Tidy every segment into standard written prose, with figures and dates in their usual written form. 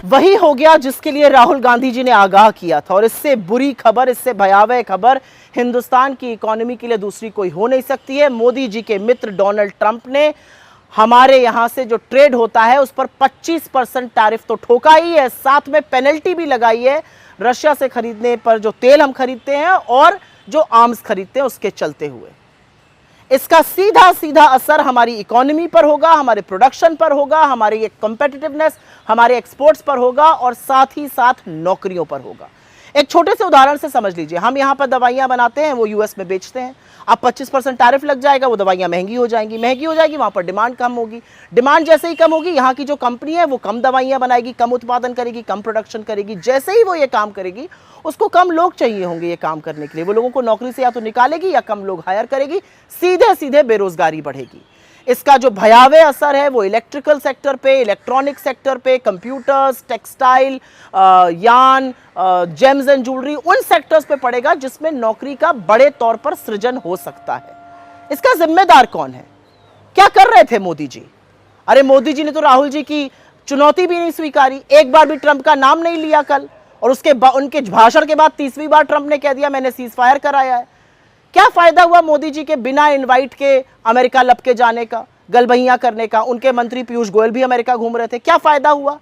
वही हो गया जिसके लिए राहुल गांधी जी ने आगाह किया था। और इससे बुरी खबर, इससे भयावह खबर हिंदुस्तान की इकोनॉमी के लिए दूसरी कोई हो नहीं सकती है। मोदी जी के मित्र डोनाल्ड ट्रंप ने हमारे यहां से जो ट्रेड होता है उस पर 25% टैरिफ तो ठोका ही है, साथ में पेनल्टी भी लगाई है रशिया से खरीदने पर, जो तेल हम खरीदते हैं और जो आर्म्स खरीदते हैं उसके चलते हुए। इसका सीधा सीधा असर हमारी इकोनॉमी पर होगा, हमारे प्रोडक्शन पर होगा, हमारी कॉम्पिटिटिवनेस, हमारे एक्सपोर्ट्स पर होगा और साथ ही साथ नौकरियों पर होगा। एक छोटे से उदाहरण से समझ लीजिए, हम यहां पर दवाइयां बनाते हैं, वो यूएस में बेचते हैं। अब 25% टैरिफ लग जाएगा, वो दवाइयां महंगी हो जाएगी, वहां पर डिमांड कम होगी। डिमांड जैसे ही कम होगी, यहाँ की जो कंपनी है वो कम दवाइयां बनाएगी, कम उत्पादन करेगी, कम प्रोडक्शन करेगी। जैसे ही वो ये काम करेगी, उसको कम लोग चाहिए होंगे ये काम करने के लिए। वो लोगों को नौकरी से या तो निकालेगी या कम लोग हायर करेगी, सीधे सीधे बेरोजगारी बढ़ेगी। इसका जो भयावह असर है वो इलेक्ट्रिकल सेक्टर पे, इलेक्ट्रॉनिक सेक्टर पे, कंप्यूटर्स, टेक्सटाइल, यान, जेम्स एंड ज्वेलरी, उन सेक्टर्स पे पड़ेगा जिसमें नौकरी का बड़े तौर पर सृजन हो सकता है। इसका जिम्मेदार कौन है? क्या कर रहे थे मोदी जी? अरे मोदी जी ने तो राहुल जी की चुनौती भी नहीं स्वीकारी, एक बार भी ट्रंप का नाम नहीं लिया कल, और उनके भाषण के बाद तीसरी बार ट्रंप ने कह दिया मैंने सीज फायर कराया है। क्या फायदा हुआ मोदी जी के बिना इनवाइट के अमेरिका लपके जाने का, गलबहियां करने का? उनके मंत्री पीयूष गोयल भी अमेरिका घूम रहे थे, क्या फायदा हुआ?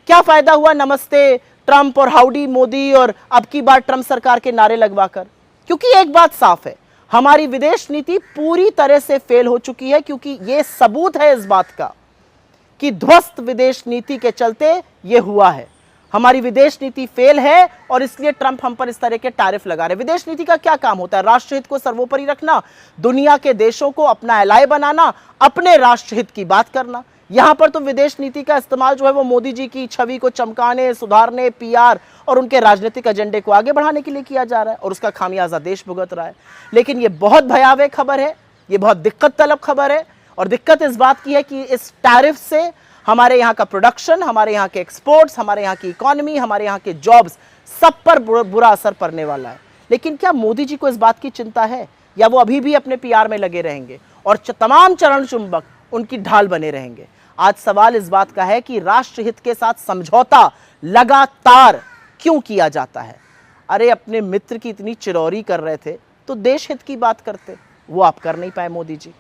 क्या फायदा हुआ नमस्ते ट्रंप और हाउडी मोदी और अब की बार ट्रंप सरकार के नारे लगवाकर? क्योंकि एक बात साफ है, हमारी विदेश नीति पूरी तरह से फेल हो चुकी है। क्योंकि यह सबूत है इस बात का कि ध्वस्त विदेश नीति के चलते यह हुआ है। हमारी विदेश नीति फेल है और इसलिए ट्रंप हम पर इस तरह के टैरिफ लगा रहे। विदेश नीति का क्या काम होता है? राष्ट्रहित को सर्वोपरि रखना, दुनिया के देशों को अपना एलाय बनाना, अपने राष्ट्रहित की बात करना। यहां पर तो विदेश नीति का इस्तेमाल जो है वो मोदी जी की छवि को चमकाने, सुधारने, पीआर और उनके राजनीतिक एजेंडे को आगे बढ़ाने के लिए किया जा रहा है, और उसका खामियाजा देश भुगत रहा है। लेकिन यह बहुत भयावह खबर है, यह बहुत दिक्कत तलब खबर है। और दिक्कत इस बात की है कि इस टैरिफ से हमारे यहाँ का प्रोडक्शन, हमारे यहाँ के एक्सपोर्ट्स, हमारे यहाँ की इकोनॉमी, हमारे यहाँ के जॉब्स, सब पर बुरा असर पड़ने वाला है। लेकिन क्या मोदी जी को इस बात की चिंता है, या वो अभी भी अपने पीआर में लगे रहेंगे और तमाम चरण चुंबक उनकी ढाल बने रहेंगे? आज सवाल इस बात का है कि राष्ट्रहित के साथ समझौता लगातार क्यों किया जाता है? अरे अपने मित्र की इतनी चिरौरी कर रहे थे तो देश हित की बात करते, वो आप कर नहीं पाए मोदी जी।